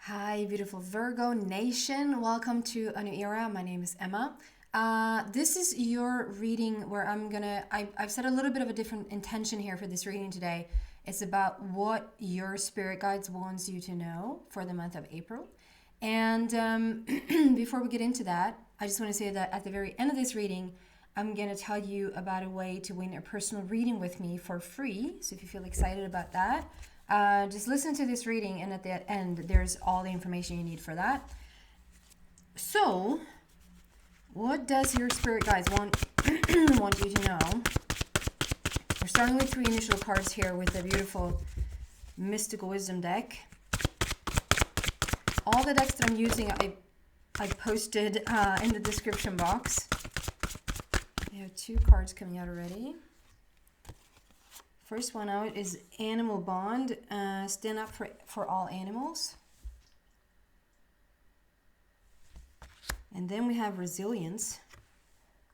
Hi, beautiful Virgo Nation. Welcome to a new era. My name is Emma. This is your reading where I've set a little bit of a different intention here for this reading today. It's about what your spirit guides wants you to know for the month of April. And before we get into that, I just want to say that at the very end of this reading, I'm going to tell you about a way to win a personal reading with me for free. So if you feel excited about that, just listen to this reading, and at the end there's all the information you need for that. So what does your spirit guides want want you to know? We're starting with 3 initial cards here with the beautiful mystical wisdom deck. All the decks that I'm using I posted in the description box. We have 2 cards coming out already. First one out is Animal Bond, stand up for all animals. And then we have Resilience,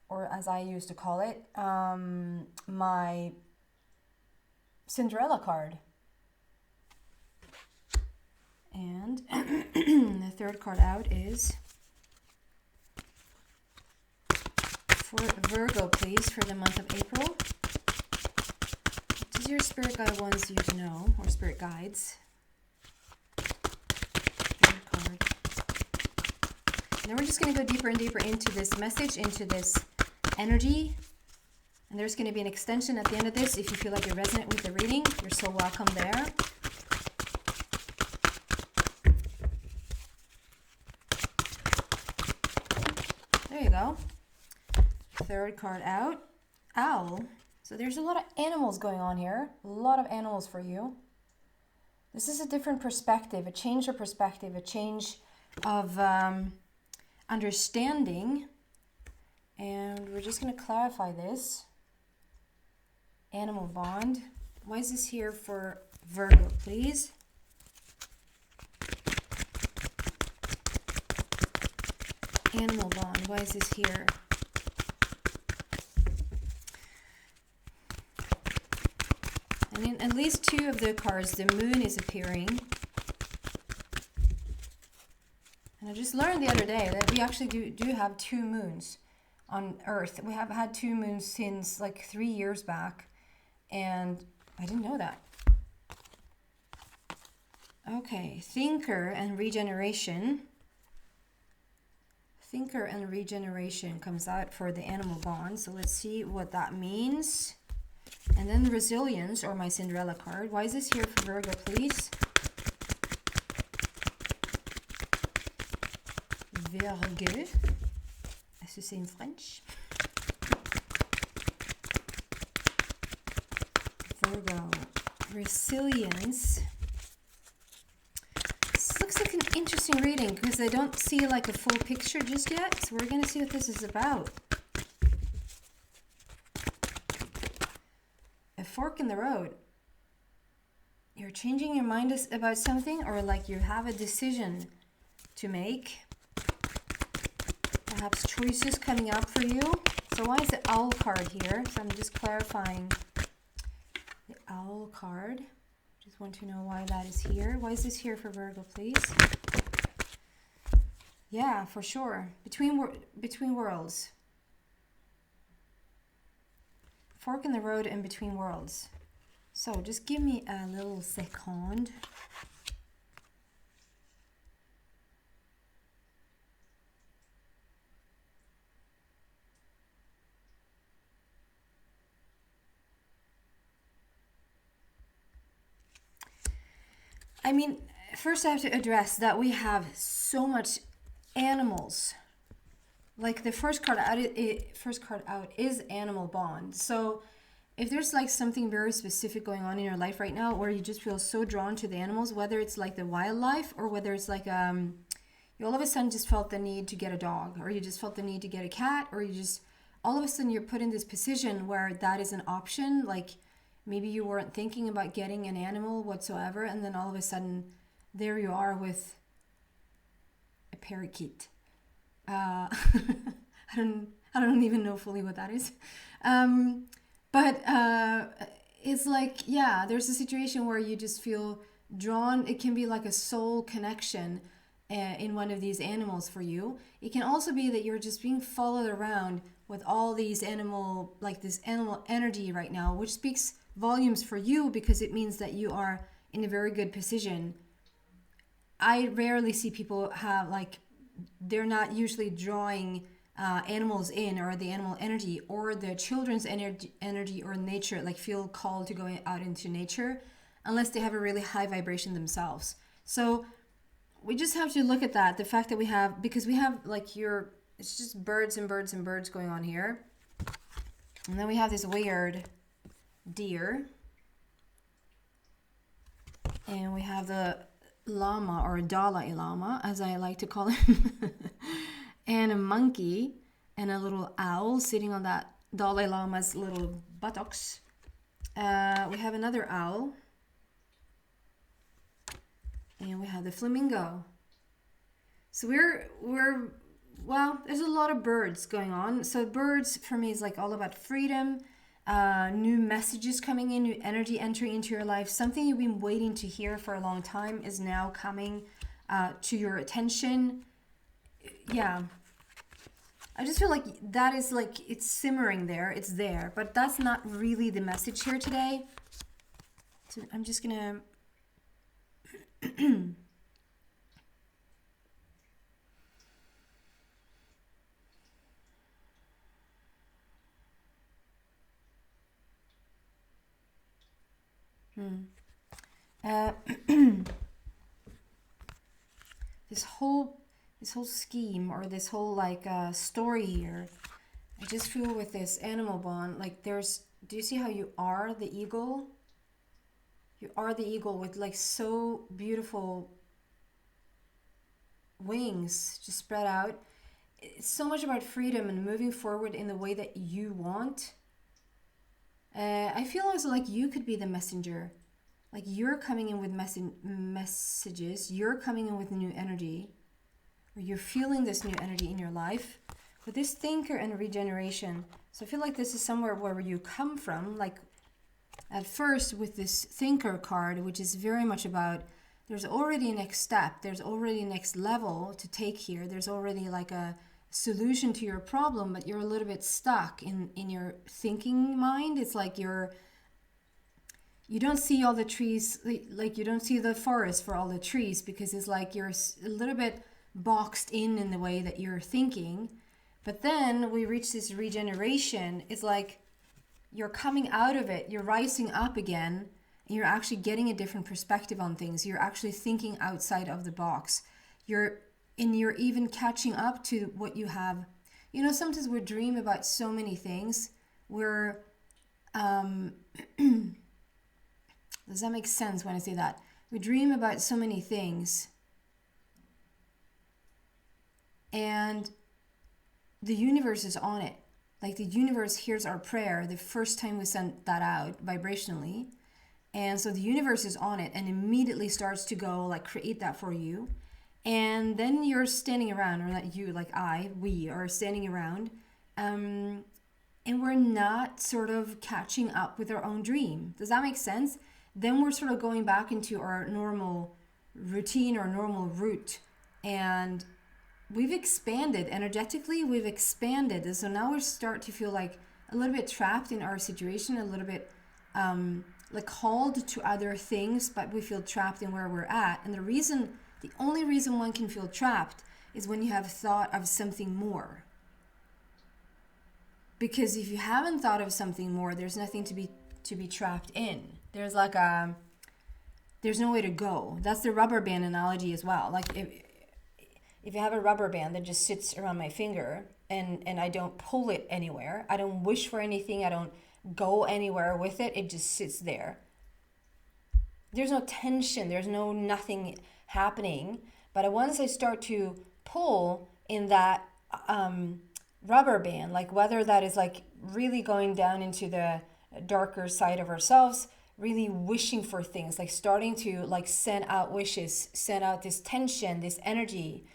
or as I used to call it, my Cinderella card. And the third card out is for Virgo, please, for the month of April. Your spirit guide wants you to know, or spirit guides. Third card. And then we're just going to go deeper and deeper into this message, into this energy. And there's going to be an extension at the end of this. If you feel like you're resonant with the reading, you're so welcome there. There you go. Third card out. Owl. So there's a lot of animals going on here. A lot of animals for you. This is a different perspective, a change of perspective, a change of understanding. And we're just going to clarify this. Animal bond. Why is this here for Virgo, please? Animal bond. Why is this here? And in at least 2 of the cards, the moon is appearing. And I just learned the other day that we actually do have 2 moons on Earth. We have had 2 moons since like 3 years back. And I didn't know that. Okay, Thinker and Regeneration. Thinker and Regeneration comes out for the animal bond. So let's see what that means. And then Resilience, or my Cinderella card. Why is this here for Virgo, please? Virgo. As you say in French. Virgo. Resilience. This looks like an interesting reading because I don't see like a full picture just yet. So we're going to see what this is about. A fork in the road. You're changing your mind about something, or like you have a decision to make. Perhaps choices coming up for you. So why is the owl card here? So I'm just clarifying the owl card. Just want to know why that is here. Why is this here for Virgo, please? Yeah, for sure. Between worlds. Fork in the road and between worlds. So just give me a little second. I mean, first I have to address that we have so much animals. Like the first card out is animal bond. So if there's like something very specific going on in your life right now, where you just feel so drawn to the animals, whether it's like the wildlife, or whether it's like you all of a sudden just felt the need to get a dog, or you just felt the need to get a cat, or you just all of a sudden you're put in this position where that is an option. Like maybe you weren't thinking about getting an animal whatsoever, and then all of a sudden there you are with a parakeet. I don't even know fully what that is. But it's like, yeah, there's a situation where you just feel drawn. It can be like a soul connection in one of these animals for you. It can also be that you're just being followed around with all these animal, like this animal energy right now, which speaks volumes for you because it means that you are in a very good position. I rarely see people have like, they're not usually drawing animals in, or the animal energy or the children's energy or nature, like feel called to go out into nature unless they have a really high vibration themselves. So we just have to look at that, the fact that we have, because we have like it's just birds and birds and birds going on here. And then we have this weird deer. And we have the Lama, or Dalai Lama, as I like to call him, and a monkey, and a little owl sitting on that Dalai Lama's little buttocks. We have another owl, and we have the flamingo. So well, there's a lot of birds going on. So birds for me is like all about freedom, new messages coming in, new energy entering into your life. Something you've been waiting to hear for a long time is now coming to your attention. Yeah. I just feel like that is like, it's simmering there. It's there. But that's not really the message here today. So I'm just going to... this whole scheme, or this whole like story here, I just feel with this animal bond, like do you see how you are the eagle? You are the eagle with like so beautiful wings just spread out. It's so much about freedom and moving forward in the way that you want. I feel also like you could be the messenger. Like you're coming in with messages, you're coming in with new energy, or you're feeling this new energy in your life. But this thinker and regeneration, so I feel like this is somewhere where you come from, like at first with this thinker card, which is very much about, there's already a next step, there's already a next level to take here, there's already like a solution to your problem, but you're a little bit stuck in your thinking mind. It's like you don't see all the trees, like you don't see the forest for all the trees, because it's like you're a little bit boxed in the way that you're thinking. But then we reach this regeneration. It's like you're coming out of it, you're rising up again, and you're actually getting a different perspective on things. You're actually thinking outside of the box. You're even catching up to what you have. You know, sometimes we dream about so many things. Does that make sense when I say that? We dream about so many things, and the universe is on it. Like the universe hears our prayer the first time we send that out vibrationally. And so the universe is on it and immediately starts to go like create that for you. And then you're standing around, or not you, like we are standing around, and we're not sort of catching up with our own dream. Does that make sense? Then we're sort of going back into our normal routine or normal route, and we've expanded energetically, we've expanded. And so now we start to feel like a little bit trapped in our situation, a little bit like called to other things, but we feel trapped in where we're at. And the only reason one can feel trapped is when you have thought of something more. Because if you haven't thought of something more, there's nothing to be trapped in. There's like there's no way to go. That's the rubber band analogy as well. Like if you have a rubber band that just sits around my finger and I don't pull it anywhere, I don't wish for anything, I don't go anywhere with it, it just sits there. There's no tension, there's nothing happening. But once I start to pull in that rubber band, like whether that is like really going down into the darker side of ourselves, really wishing for things, like starting to like send out wishes, send out this tension, this energy,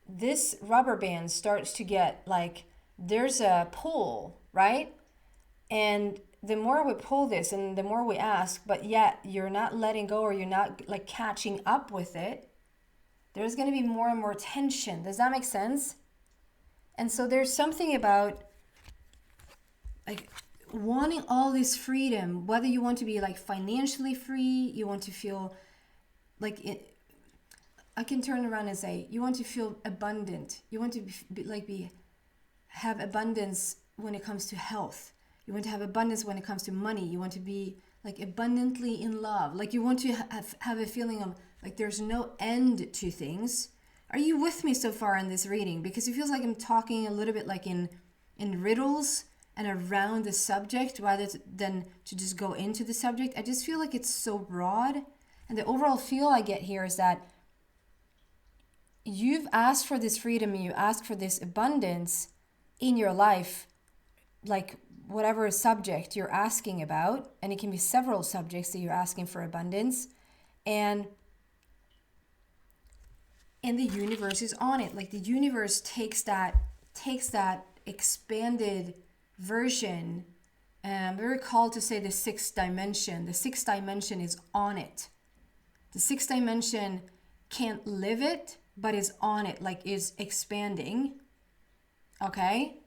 this rubber band starts to get like, there's a pull, right? And the more we pull this and the more we ask, but yet you're not letting go, or you're not like catching up with it, there's going to be more and more tension. Does that make sense? And so there's something about like wanting all this freedom, whether you want to be like financially free, you want to feel like it, I can turn around and say, you want to feel abundant. You want to have abundance when it comes to health. You want to have abundance when it comes to money. You want to be like abundantly in love. Like you want to have a feeling of like there's no end to things. Are you with me so far in this reading? Because it feels like I'm talking a little bit like in riddles and around the subject rather than to just go into the subject. I just feel like it's so broad. And the overall feel I get here is that you've asked for this freedom and you ask for this abundance in your life, like whatever subject you're asking about, and it can be several subjects that you're asking for abundance, and the universe is on it. Like the universe takes that expanded version, and we're called to say the sixth dimension. The sixth dimension is on it. The sixth dimension can't live it, but is on it, like is expanding. Okay?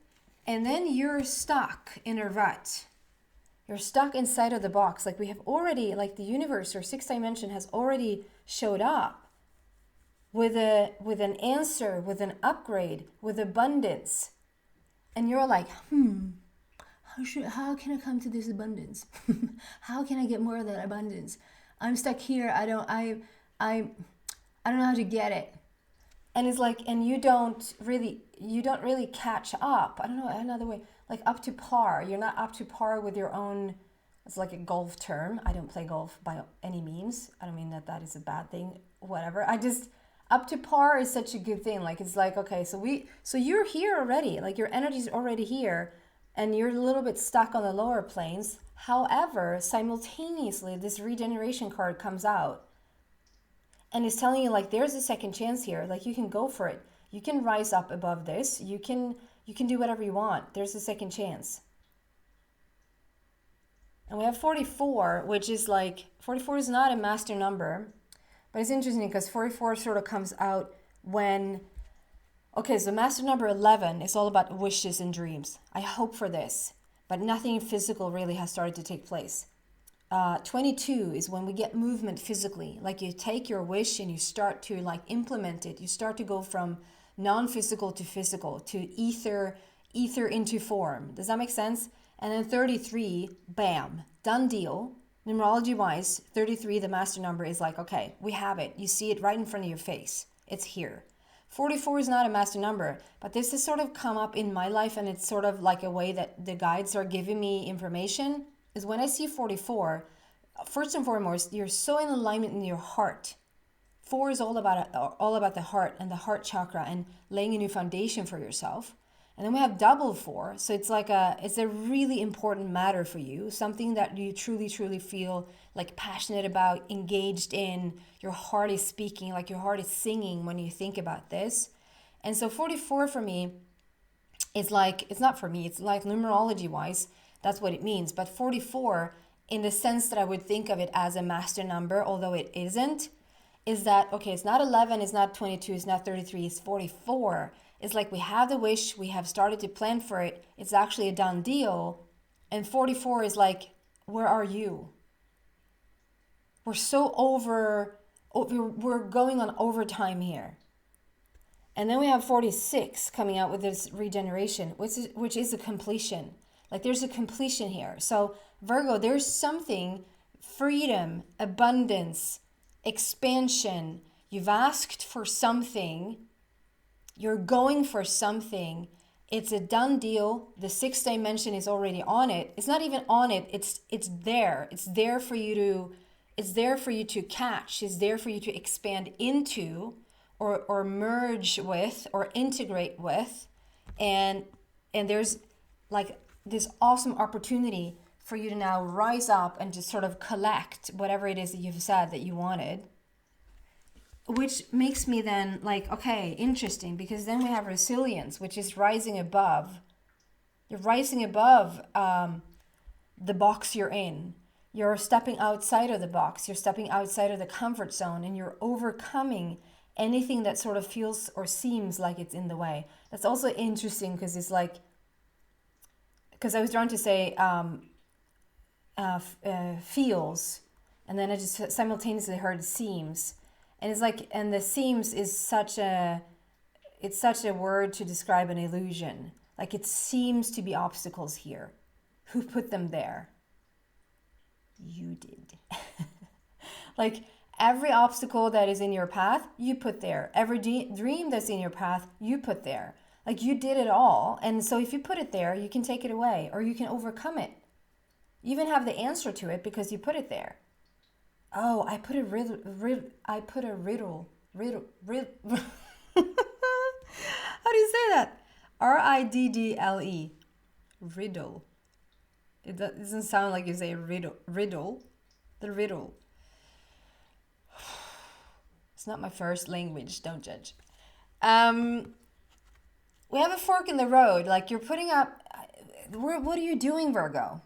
And then you're stuck in a rut. You're stuck inside of the box. Like we have already, like the universe or sixth dimension has already showed up with an answer, with an upgrade, with abundance. And you're like, how can I come to this abundance? How can I get more of that abundance? I'm stuck here. I don't know how to get it. And it's like, and you don't really catch up. I don't know another way, like up to par. You're not up to par with your own. It's like a golf term. I don't play golf by any means. I don't mean that is a bad thing. Whatever. Up to par is such a good thing. Like it's like, okay, so you're here already. Like your energy is already here, and you're a little bit stuck on the lower planes. However, simultaneously, this regeneration card comes out. And it's telling you like there's a second chance here. Like you can go for it. You can rise up above this. You can do whatever you want. There's a second chance. And we have 44, which is like 44 is not a master number, but it's interesting because 44 sort of comes out when so master number 11 is all about wishes and dreams. I hope for this, but nothing physical really has started to take place. 22 is when we get movement physically, like you take your wish and you start to like implement it. You start to go from non-physical to physical, to ether into form. Does that make sense? And then 33, bam, done deal. Numerology wise, 33, the master number, is like, okay, we have it. You see it right in front of your face. It's here. 44 is not a master number, but this has sort of come up in my life, and it's sort of like a way that the guides are giving me information. Is when I see 44, first and foremost, you're so in alignment in your heart. 4 is all about the heart and the heart chakra and laying a new foundation for yourself. And then we have double 4, so it's like it's a really important matter for you, something that you truly, truly feel like passionate about, engaged in. Your heart is speaking, like your heart is singing when you think about this. And so 44 for me is like, it's not for me, it's like numerology wise. That's what it means. But 44, in the sense that I would think of it as a master number, although it isn't, is that, okay, it's not 11, it's not 22, it's not 33, it's 44. It's like we have the wish, we have started to plan for it, it's actually a done deal. And 44 is like, where are you? We're so we're going on overtime here. And then we have 46 coming out with this regeneration, which is a completion. Like there's a completion here. So Virgo, there's something, freedom, abundance, expansion. You've asked for something. You're going for something. It's a done deal. The sixth dimension is already on it. It's not even on it. It's there. It's there for you to catch. It's there for you to expand into or merge with or integrate with. And there's like this awesome opportunity for you to now rise up and just sort of collect whatever it is that you've said that you wanted, which makes me then like, okay, interesting, because then we have resilience, which is rising above. You're rising above the box you're in. You're stepping outside of the box. You're stepping outside of the comfort zone, and you're overcoming anything that sort of feels or seems like it's in the way. That's also interesting because it's like, because I was trying to say feels, and then I just simultaneously heard seems, and it's like, and the seems is such a, it's such a word to describe an illusion. Like, it seems to be obstacles here. Who put them there? You did. Like, every obstacle that is in your path, you put there. Every dream that's in your path, you put there. Like, you did it all. And so if you put it there, you can take it away, or you can overcome it. You even have the answer to it because you put it there. Oh, I put a riddle. How do you say that? Riddle. Riddle. It doesn't sound like you say riddle. The riddle. It's not my first language. Don't judge. We have a fork in the road. Like, you're putting up. What are you doing, Virgo?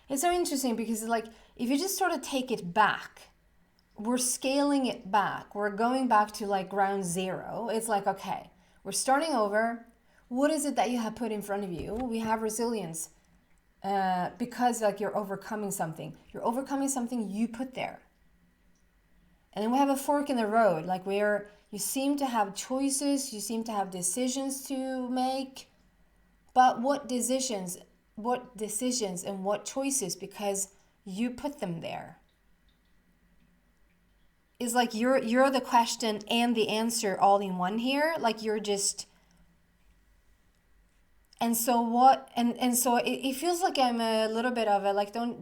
It's so interesting because, like, if you just sort of take it back, we're scaling it back. We're going back to like ground zero. It's like, okay, we're starting over. What is it that you have put in front of you? We have resilience because like you're overcoming something. You're overcoming something you put there. And then we have a fork in the road, like where you seem to have choices, you seem to have decisions to make. But what decisions and what choices, because you put them there. Is like you're the question and the answer all in one here. Like, you're just, and so what, and so it feels like I'm a little bit of a, like, don't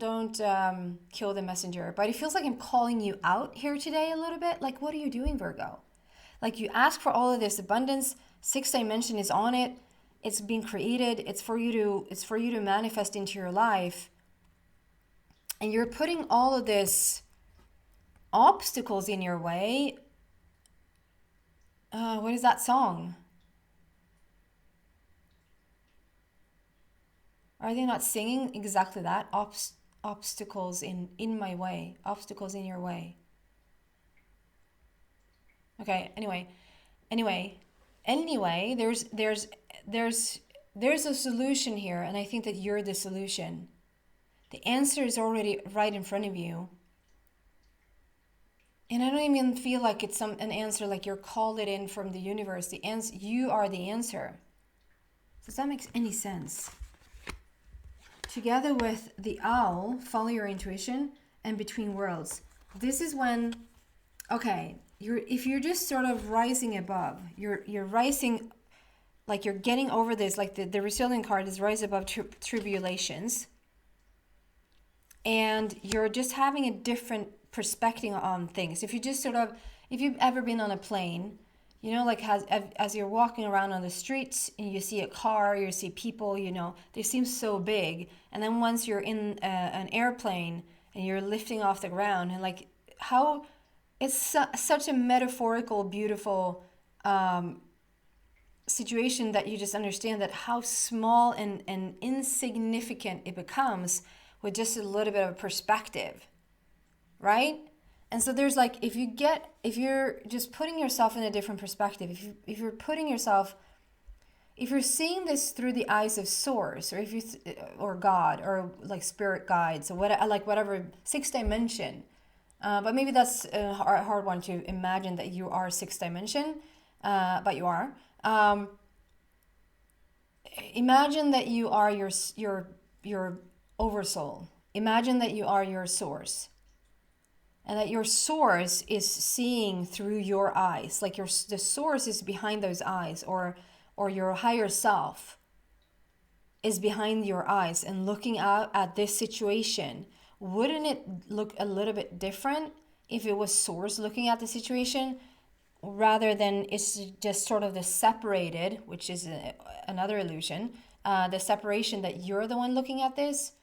kill the messenger, but it feels like I'm calling you out here today a little bit. Like, what are you doing, Virgo? Like, you ask for all of this abundance, sixth dimension is on it, it's being created, it's for you to manifest into your life, and you're putting all of this obstacles in your way. What is that song? Are they not singing exactly that? Obstacles in my way. Obstacles in your way. Okay, anyway, there's a solution here, and I think that you're the solution. The answer is already right in front of you. And I don't even feel like it's an answer like you're called it in from the universe. The answer, you are the answer. Does that make any sense? Together with the owl, follow your intuition, and between worlds. This is when, okay, if you're just sort of rising above, you're rising, like you're getting over this, like the resilient card is rise above tribulations, and you're just having a different perspective on things. If you've ever been on a plane, you know, like as you're walking around on the streets and you see a car, you see people, you know, they seem so big. And then once you're in an airplane and you're lifting off the ground, and like how it's such a metaphorical, beautiful situation that you just understand that how small and insignificant it becomes with just a little bit of perspective. Right? And so there's like, if you're just putting yourself in a different perspective, if you're seeing this through the eyes of source, or or God, or like spirit guides, or whatever sixth dimension, but maybe that's a hard one to imagine that you are sixth dimension, but you are. Imagine that you are your oversoul. Imagine that you are your source. And that your source is seeing through your eyes, like the source is behind those eyes, or your higher self is behind your eyes and looking out at this situation. Wouldn't it look a little bit different if it was source looking at the situation, rather than it's just sort of the separated, which is another illusion, the separation that you're the one looking at this?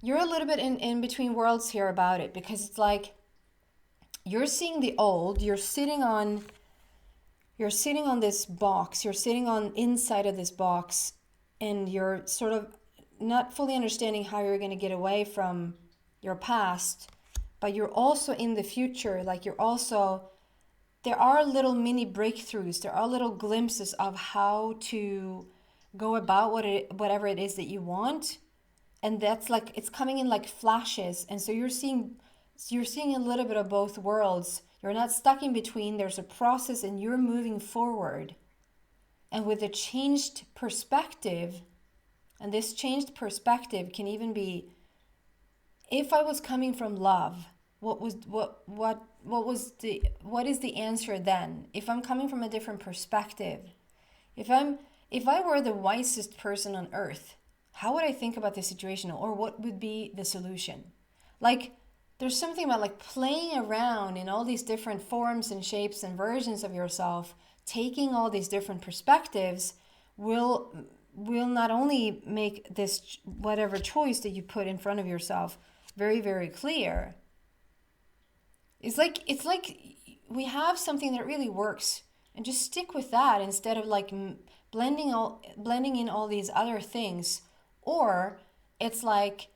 You're a little bit in between worlds here about it, because it's like you're seeing the old, you're sitting on you're sitting on this box, you're sitting on inside of this box, and you're sort of not fully understanding how you're going to get away from your past, but you're also in the future. Like you're also, there are little mini breakthroughs, there are little glimpses of how to go about whatever it is that you want. And that's like, it's coming in like flashes. And so you're seeing a little bit of both worlds. You're not stuck in between. There's a process and you're moving forward. And with a changed perspective, and this changed perspective can even be, if I was coming from love, what is the answer then? If I'm coming from a different perspective, if I were the wisest person on earth, how would I think about the situation, or what would be the solution? Like, there's something about like playing around in all these different forms and shapes and versions of yourself, taking all these different perspectives will not only make this whatever choice that you put in front of yourself very, very clear. It's like we have something that really works, and just stick with that instead of like blending in all these other things. Or it's like,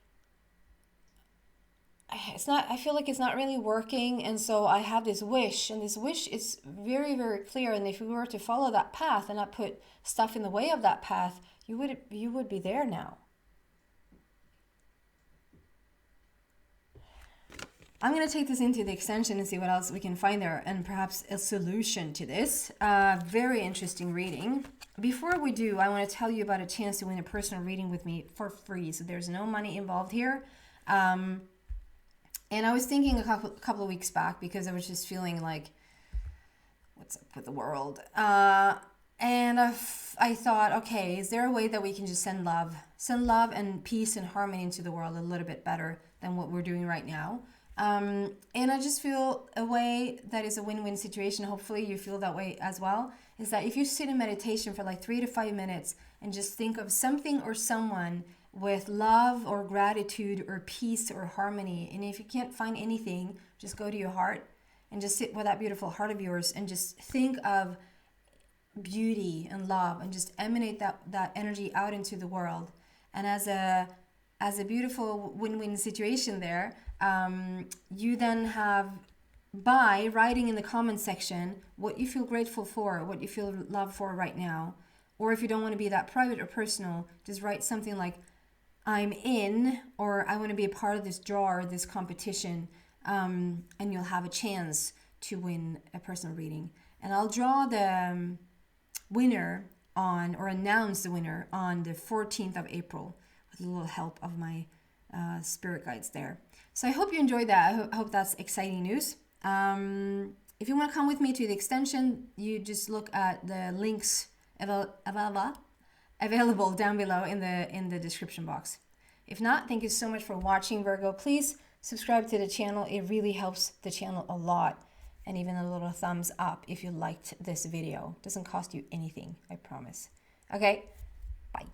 I feel like it's not really working, and so I have this wish, and this wish is very, very clear, and if we were to follow that path and not put stuff in the way of that path, you would be there now. I'm going to take this into the extension and see what else we can find there, and perhaps a solution to this. Very interesting reading. Before we do, I want to tell you about a chance to win a personal reading with me for free. So there's no money involved here. And I was thinking a couple of weeks back, because I was just feeling like, what's up with the world? And I thought, okay, is there a way that we can just send love and peace and harmony into the world a little bit better than what we're doing right now? And I just feel a way that is a win-win situation. Hopefully you feel that way as well. Is that if you sit in meditation for like 3 to 5 minutes and just think of something or someone with love or gratitude or peace or harmony, and if you can't find anything, just go to your heart and just sit with that beautiful heart of yours and just think of beauty and love, and just emanate that energy out into the world. And as a beautiful win-win situation there, you then have, by writing in the comment section what you feel grateful for, what you feel love for right now. Or if you don't want to be that private or personal, just write something like, I'm in, or I want to be a part of this draw or this competition, and you'll have a chance to win a personal reading. And I'll draw the winner on, or announce the winner on the 14th of April with a little help of my spirit guides there. So I hope you enjoyed that. I hope that's exciting news. If you want to come with me to the extension, you just look at the links available down below in the description box. If not, thank you so much for watching, Virgo. Please subscribe to the channel. It really helps the channel a lot. And even a little thumbs up if you liked this video. It doesn't cost you anything, I promise. Okay, bye.